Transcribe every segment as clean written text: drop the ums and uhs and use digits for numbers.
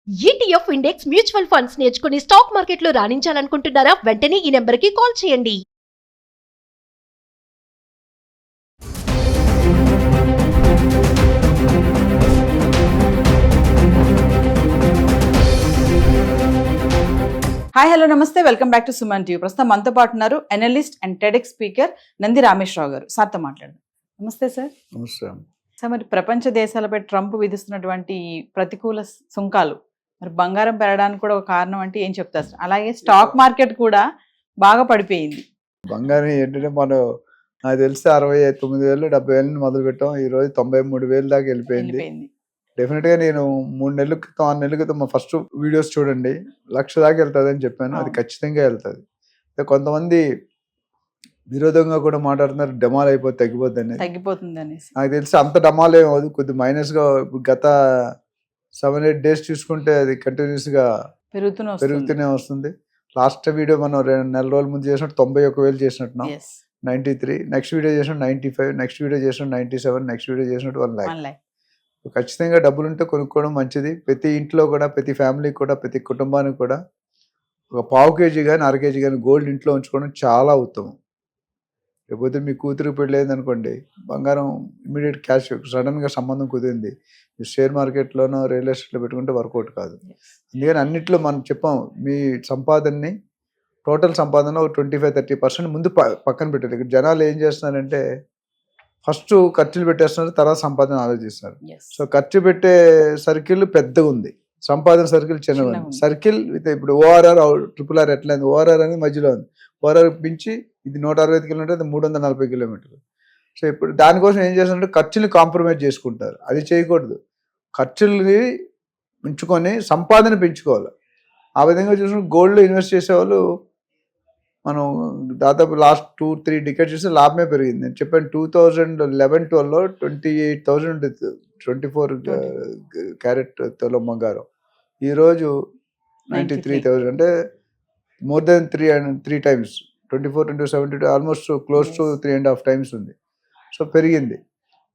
ETF index mutual funds నేర్చుకుని stock మార్కెట్లో రాణించాలనుకుంటున్నారా? వెంటనే ఈ నెంబర్కి కాల్ చేయండి. హాయ్ హలో నమస్తే, welcome back to Suman TV. ప్రస్తుతం మనతో పాటు ఉన్నారు analyst and TEDx speaker Nandi Rameshwar Rao గారు. సార్తో మాట్లాడదాం. నమస్తే సార్. నమస్తే. సార్, మరి ప్రపంచ దేశాలపై ట్రంప్ విధిస్తున్నటువంటి ప్రతికూల సుంకాలు మరి బంగారం పెరగడానికి కూడా ఒక కారణం అంటే ఏం చెప్తారు సార్? అలాగే స్టాక్ మార్కెట్ కూడా బాగా పడిపోయింది. బంగారం ఏంటంటే మనం నాకు తెలిసి 69,000 70,000 మొదలు పెట్టాం. ఈ రోజు 93,000 దాకా వెళ్ళిపోయింది. డెఫినెట్ గా నేను 3 నెలల క్రితం 6 నెలల క్రితం ఫస్ట్ వీడియోస్ చూడండి, 1,00,000 దాకా వెళ్తుంది అని చెప్పాను. అది ఖచ్చితంగా వెళ్తుంది. కొంతమంది విరోధంగా కూడా మాట్లాడుతున్నారు, డమాల్ అయిపోతే తగ్గిపోతుంది అనేసి. నాకు తెలిసి అంత డమాల్ ఏం అవ్వదు, కొద్ది మైనస్ గా గత 7-8 డేస్ చూసుకుంటే అది కంటిన్యూస్ గా పెరుగుతూనే వస్తుంది. లాస్ట్ వీడియో మనం 2 నెలల రోజుల ముందు చేసినట్టు 91,000 చేసినట్టున్నాం, 93. నెక్స్ట్ వీడియో చేసినట్టు 95, నెక్స్ట్ వీడియో చేసినట్టు 97, నెక్స్ట్ వీడియో చేసినట్టు 1 lakh. ఖచ్చితంగా డబ్బులు ఉంటే కొనుక్కోవడం మంచిది. ప్రతి ఇంట్లో కూడా, ప్రతి ఫ్యామిలీకి కూడా, ప్రతి కుటుంబానికి కూడా ఒక 1/4 kg కానీ 1/2 kg కానీ గోల్డ్ ఇంట్లో ఉంచుకోవడం చాలా ఉత్తమం. లేకపోతే మీ కూతురు పెళ్ళలేదు అనుకోండి, బంగారం ఇమీడియట్ క్యాష్ సడన్గా సంబంధం కుదిరింది, షేర్ మార్కెట్లోనో రియల్ ఎస్టేట్లో పెట్టుకుంటే వర్కౌట్ కాదు. అందుకని అన్నింటిలో మనం చెప్పాం, మీ సంపాదనని టోటల్ సంపాదన 25-30% ముందు పక్కన పెట్టారు. ఇక్కడ జనాలు ఏం చేస్తున్నారంటే ఫస్ట్ ఖర్చులు పెట్టేస్తున్నారు, తర్వాత సంపాదన ఆలోచిస్తున్నారు. సో ఖర్చు పెట్టే సర్కిల్ పెద్దగా ఉంది, సంపాదన సర్కిల్ చిన్నగా ఉంది. సర్కిల్ విత్ ఇప్పుడు ORR RRR ఎట్లా ఉంది, ORR అనేది మధ్యలో ఉంది. ORR పెంచి ఇది 160 కిలోమీటర్, అది 340 కిలోమీటర్లు. సో ఇప్పుడు దానికోసం ఏం చేస్తారంటే ఖర్చుని కాంప్రమైజ్ చేసుకుంటారు. అది చేయకూడదు. ఖర్చుల్ని పెంచుకొని సంపాదన పెంచుకోవాలి. ఆ విధంగా చూసుకుని గోల్డ్లో ఇన్వెస్ట్ చేసేవాళ్ళు మనం దాదాపు లాస్ట్ 2-3 డికెట్స్ చూస్తే లాభమే పెరిగింది. నేను చెప్పాను 2011-12లో 28,000 24 క్యారెట్ తులం బంగారం. ఈరోజు 93,000, అంటే more than 3 times. 24-72 almost close to 3.5 times ఉంది. సో పెరిగింది.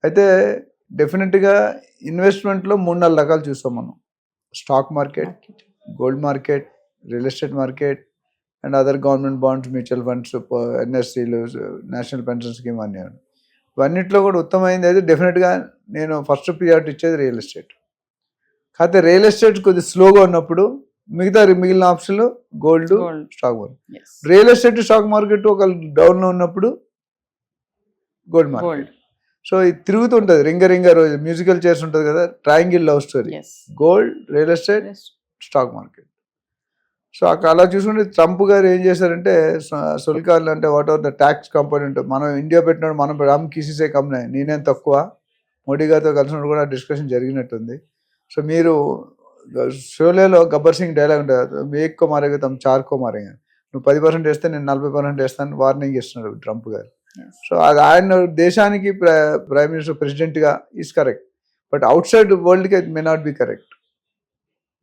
అయితే డెఫినెట్గా ఇన్వెస్ట్మెంట్లో 3-4 రకాలు చూస్తాం మనం: stock market, gold market, real estate market and other government bonds, mutual funds, NSCలు, నేషనల్ పెన్షన్ స్కీమ్ అన్నీ. ఇవన్నిట్లో కూడా ఉత్తమమైనది అయితే డెఫినెట్గా నేను ఫస్ట్ ప్రియారిటీ ఇచ్చేది రియల్ ఎస్టేట్. కాకపోతే రియల్ ఎస్టేట్ కొద్దిగా స్లోగా ఉన్నప్పుడు మిగిలిన ఆప్షన్లు gold, stock market. Real estate, stock market ఒక డౌన్లో ఉన్నప్పుడు గోల్డ్ మార్కెట్. సో ఇది తిరుగుతుంటుంది, రింగ రోజు మ్యూజికల్ చైర్స్ ఉంటుంది కదా, triangle love story, gold, real estate, stock market. So అలా చూసుకుంటే ట్రంప్ గారు ఏం చేశారంటే సుల్కాలు అంటే what are the tax component, మనం ఇండియా పెట్టినప్పుడు మనం రామ్ కిసీసే కమ్నే, నేనేం తక్కువ, మోడీ గారితో కలిసినప్పుడు కూడా డిస్కషన్ జరిగినట్టుంది. సో మీరు షోలేలో గబ్బర్ సింగ్ డైలాగ్ ఉంటుంది, మేక్కో మారేగా తమ చార్కో మారేగా, నువ్వు 10% వేస్తే నేను 40% వేస్తాను వార్నింగ్ ఇస్తున్నాడు ట్రంప్ గారు. సో అది ఆయన దేశానికి ప్రైమ్ మినిస్టర్, ప్రెసిడెంట్గా is correct, but outside వరల్డ్కి it may not be correct.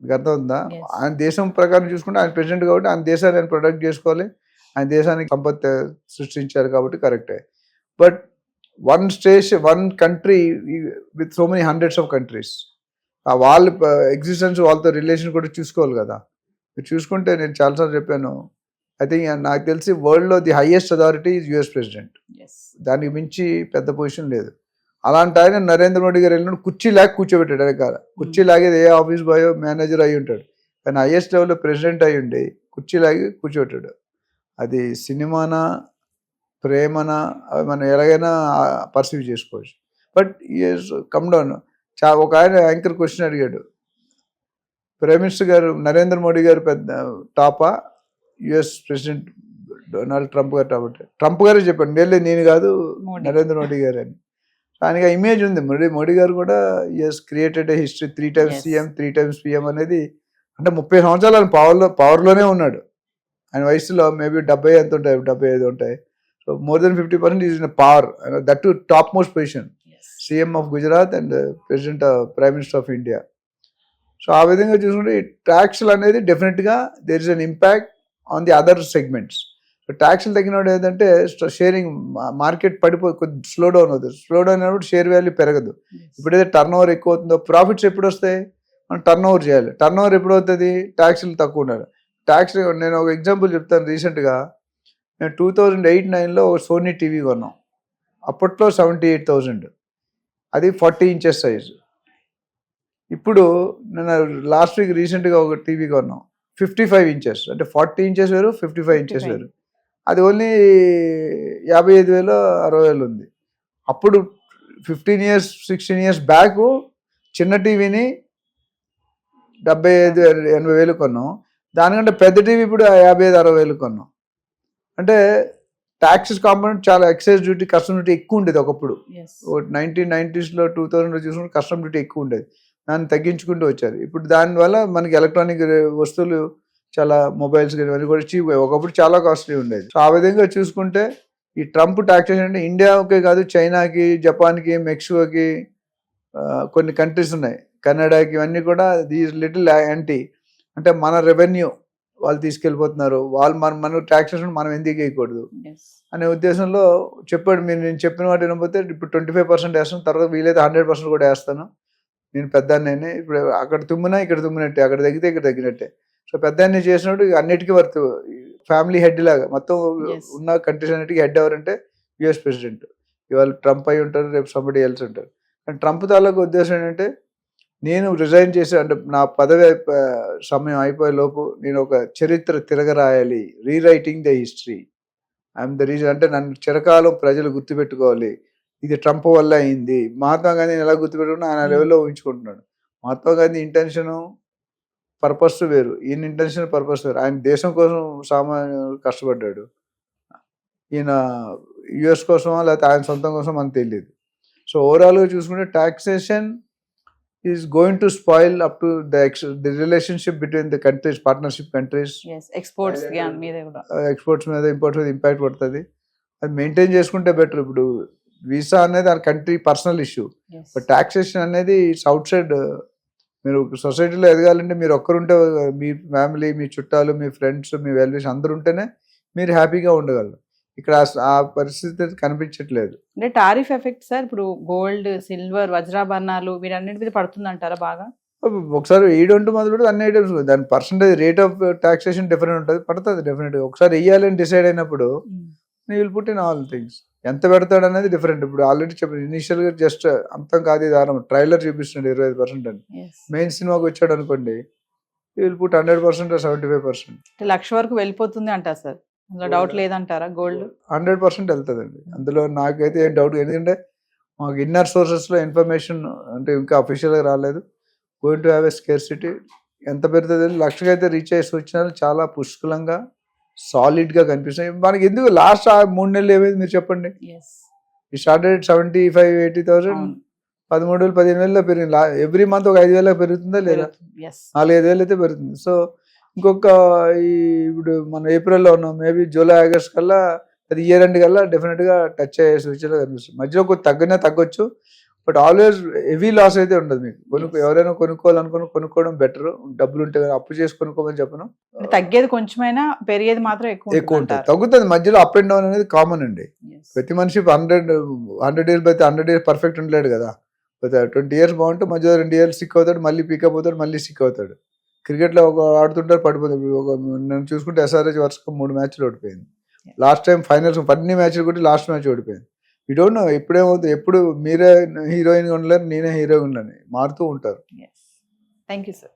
మీకు అర్థం ఉందా? ఆయన దేశం ప్రకారం చూసుకుంటే ఆయన ప్రెసిడెంట్ కాబట్టి ఆయన దేశాన్ని ఆయన ప్రొటెక్ట్ చేసుకోవాలి, ఆయన దేశానికి సంపత్తి సృష్టించారు కాబట్టి కరెక్టే. But one country with so many hundreds of countries, వాళ్ళ ఎగ్జిస్టెన్స్, వాళ్ళతో రిలేషన్ కూడా చూసుకోవాలి కదా. మీరు చూసుకుంటే నేను చాలాసార్లు చెప్పాను, ఐ థింక్ నాకు తెలిసి వరల్డ్లో the highest authority is US president. దానికి మించి పెద్ద పొజిషన్ లేదు. అలాంటి ఆయన నరేంద్ర మోడీ గారు వెళ్ళినప్పుడు కుర్చీ లాగి కూర్చోబెట్టాడు. అదే కాదు, కుర్చీ లాగేది ఏ ఆఫీస్ బాయో మేనేజర్ అయి ఉంటాడు, కానీ హైయెస్ట్ లెవెల్లో ప్రెసిడెంట్ అయి ఉండి కుర్చీ లాగి కూర్చోబెట్టాడు. అది సినిమానా ప్రేమనా అవి మనం ఎలాగైనా పర్సీవ్ చేసుకోవచ్చు. But is come down. ఒక ఆయన యాంకర్ క్వశ్చన్ అడిగాడు, ప్రైమ్ మినిస్టర్ గారు నరేంద్ర మోడీ గారు పెద్ద టాపా, US ప్రెసిడెంట్ డొనాల్డ్ ట్రంప్ గారు టాప్? ట్రంప్ గారే చెప్పాడు, నేను కాదు నరేంద్ర మోడీ గారు అని. దానికి ఇమేజ్ ఉంది. మోడీ గారు కూడా has created a history, 3 times CM 3 times PM అనేది. అంటే 30 సంవత్సరాలు ఆయన పవర్లోనే ఉన్నాడు. ఆయన వయసులో మేబీ 70 ఎంత ఉంటాయి, 75 ఉంటాయి. So more than 50% is in power, that too top most position, CM of Gujarat and president prime minister of India. So ఆ విధంగా చూసుకుంటే ఈ ట్యాక్స్లు అనేది డెఫినెట్గా there is an impact on the other segments. ట్యాక్స్లు తగ్గినప్పుడు ఏంటంటే షేరింగ్ మార్కెట్ పడిపోయి కొద్ది స్లో డౌన్ అవుతుంది. స్లో డౌన్ అయినప్పుడు షేర్ వాల్యూ పెరగదు. ఇప్పుడైతే టర్న్ ఓవర్ ఎక్కువ అవుతుందో ప్రాఫిట్స్ ఎప్పుడు వస్తాయి? మనం టర్న్ ఓవర్ చేయాలి. టర్న్ ఓవర్ ఎప్పుడు అవుతుంది? ట్యాక్స్లు తక్కువ ఉండాలి. ట్యాక్స్ నేను ఒక ఎగ్జాంపుల్ చెప్తాను. రీసెంట్గా నేను 2008-9లో ఒక సోనీ టీవీ కొన్నాం. అప్పట్లో 78,000, అది 40 ఇంచెస్ సైజు. ఇప్పుడు నేను లాస్ట్ వీక్ రీసెంట్గా ఒక టీవీ కొన్నాం 55 ఇంచెస్, అంటే 40 ఇంచెస్ వేరు, 55 ఇంచెస్ వేరు. అది ఓన్లీ 55,000 60,000 ఉంది. అప్పుడు 15 years 16 years బ్యాక్ చిన్న టీవీని 75,000-80,000 కొన్నాం. దానికంటే పెద్ద టీవీ ఇప్పుడు 55,000-60,000 కొన్నాం. అంటే ట్యాక్సెస్ కాంపోనెంట్ చాలా, ఎక్సైజ్ డ్యూటీ, కస్టమ్ డ్యూటీ ఎక్కువ ఉండేది ఒకప్పుడు. 1990s-లో 2000లో చూసుకుంటే కస్టమ్ డ్యూటీ ఎక్కువ ఉండేది. దాన్ని తగ్గించుకుంటూ వచ్చారు. ఇప్పుడు దానివల్ల మనకి ఎలక్ట్రానిక్ వస్తువులు చాలా, మొబైల్స్ ఇవన్నీ కూడా చీప్. ఒకప్పుడు చాలా కాస్ట్లీ ఉండేది. సో ఆ విధంగా చూసుకుంటే ఈ ట్రంప్ ట్యాక్సేషన్ అంటే ఇండియాకే కాదు, చైనాకి, జపాన్కి, మెక్సికోకి, కొన్ని కంట్రీస్ ఉన్నాయి, కెనడాకి, ఇవన్నీ కూడా దీస్ లిటిల్ యాంటీ. అంటే మన రెవెన్యూ వాళ్ళు తీసుకెళ్ళిపోతున్నారు, వాళ్ళు మన ట్యాక్సేషన్ మనం ఎందుకు వేయకూడదు అనే ఉద్దేశంలో చెప్పాడు. నేను చెప్పిన వాటి వినకపోతే ఇప్పుడు 25% వేస్తాను, తర్వాత వీలైతే 100% కూడా వేస్తాను. నేను పెద్దాన్ని ఇప్పుడు అక్కడ తుమ్మినా ఇక్కడ తుమ్మినట్టే, అక్కడ తగ్గితే ఇక్కడ తగ్గినట్టే. సో పెద్దాన్ని చేసినప్పుడు అన్నిటికీ వర్త్, ఫ్యామిలీ హెడ్ లాగా మొత్తం ఉన్న కంట్రీస్ అన్నిటికీ హెడ్ ఎవరంటే యుఎస్ ప్రెసిడెంట్. ఇవాళ ట్రంప్ అయి ఉంటారు, రేపు సంబడి ఎల్స్ ఉంటారు. కానీ ట్రంప్ తాలూకు ఉద్దేశం ఏంటంటే నేను రిజైన్ చేసి, అంటే నా పదవి సమయం అయిపోయే లోపు నేను ఒక చరిత్ర తిరగరాయాలి, rewriting the history, I'm the reason. అంటే నన్ను చిరకాలం ప్రజలు గుర్తుపెట్టుకోవాలి, ఇది ట్రంప్ వల్ల అయింది. మహాత్మా గాంధీని ఎలా గుర్తుపెట్టుకున్నా ఆయన లెవెల్లో ఊహించుకుంటున్నాడు. మహాత్మా గాంధీ ఇంటెన్షను, పర్పస్ వేరు, ఈయన ఇంటెన్షన్, పర్పస్ వేరు. ఆయన దేశం కోసం కష్టపడ్డాడు. ఈయన యుఎస్ కోసమా లేకపోతే ఆయన సొంతం కోసం మనకు తెలియదు. సో ఓవరాల్గా చూసుకుంటే taxation is going to spoil up to the relationship between the countries, partnership countries. Yes, exports మీద కూడా, ఎక్స్పోర్ట్స్ మీద, ఇంపోర్ట్స్ మీద ఇంపాక్ట్ పడుతుంది. అది మెయింటైన్ చేసుకుంటే బెటర్. ఇప్పుడు వీసా అనేది ఆ country personal issue, but taxation అనేది ఇట్స్ అవుట్ సైడ్. మీరు సొసైటీలో ఎదగాలంటే మీరు ఒక్కరుంటే, మీ ఫ్యామిలీ, మీ చుట్టాలు, మీ ఫ్రెండ్స్, మీ వెల్విష్ అందరూ ఉంటేనే మీరు హ్యాపీగా ఉండగలరు. ఇక్కడ ఆ పరిస్థితి కనిపించట్లేదు. అంటే టారిఫ్ ఎఫెక్ట్ సార్ ఇప్పుడు గోల్డ్, సిల్వర్, వజ్రాభరణాలు వీరన్నిటి మీద పడుతుంది అంటారా బాగా? ఒకసారి వేయడంటూ మొదలు పెడితే అన్ని ఐటమ్స్, దాని percentage rate of taxation different ఉంటుంది, పడుతుంది డెఫినెట్గా. ఒకసారి వేయాలని డిసైడ్ అయినప్పుడు నీ will put in all things. ఎంత పెడతాడు అనేది డిఫరెంట్. ఇప్పుడు ఆల్రెడీ చెప్పాను ఇనిషియల్గా, జస్ట్ అంతం కాదు ఇది ఆరంభం, ట్రైలర్ చూపిస్తున్నాడు 25% అని. మెయిన్ సినిమాకి వచ్చాడు అనుకోండి, యూ విల్ పుట్ 100% 75%. లక్ష వరకు వెళ్ళిపోతుంది అంటారు సార్, అందులో డౌట్ లేదంటారా? గోల్డ్ 100% వెళ్తుందండి, అందులో నాకైతే ఏం డౌట్. ఎందుకంటే మాకు ఇన్నర్ సోర్సెస్లో ఇన్ఫర్మేషన్ అంటే ఇంకా అఫీషియల్గా రాలేదు. Going to have a scarcity. ఎంత పెరుగుతుంది, లక్షకైతే రీచ్ అయ్యే సూచనలు చాలా పుష్కలంగా, సాలిడ్గా కనిపిస్తాయి. మనకి ఎందుకు లాస్ట్ 3 నెలలు ఏమైంది మీరు చెప్పండి? ఈ స్టార్టెడ్ 75,000-80,000, 13,000-15,000 పెరిగింది. ఎవ్రీ మంత్ ఒక 5,000 పెరుగుతుందా లేదా? 4-5,000 అయితే పెరుగుతుంది. సో ఇంకొక ఇప్పుడు మనం ఏప్రిల్లో ఉన్నాం, మేబీ జూలై ఆగస్ట్ కల్లా, అది ఇయర్ ఎండ్ కల్లా డెఫినెట్గా టచ్ అయ్యే సూచనలు కనిపిస్తుంది. మధ్యలో కొంచెం తగ్గొచ్చు, బట్ ఆల్వేస్ హెవీ లాస్ అయితే ఉండదు మీకు. ఎవరైనా కొనుక్కోవడం బెటర్. డబ్బులు ఉంటే అప్పు చేసి కొనుక్కోమని చెప్పను. తగ్గేది కొంచెమైనా, పెరిగేది మాత్రం ఎక్కువ ఉంటుంది. తగ్గుతుంది మధ్యలో, అప్ అండ్ డౌన్ అనేది కామన్ అండి. ప్రతి మనిషి 100 years అయితే 100 years పర్ఫెక్ట్ ఉండలేడు కదా. 20 years బాగుంటే మధ్యలో 2 years సిక్ అవుతాడు, మళ్ళీ పికప్ అవుతాడు, మళ్ళీ సిక్ అవుతాడు. క్రికెట్లో ఒక ఆడుతుంటారు, పడిపోతాడు. నేను చూసుకుంటే SRH వరుసగా 3 మ్యాచ్లు ఓడిపోయింది. లాస్ట్ టైం ఫైనల్స్ అన్ని మ్యాచ్లు కొట్టి లాస్ట్ మ్యాచ్ ఓడిపోయింది. యూ డోంట్ నో ఎప్పుడేమవుతుంది. ఎప్పుడు మీరే హీరోయిన్గా ఉండలేరు, నేనే హీరోగా ఉండని, మారుతూ ఉంటారు. Thank you sir.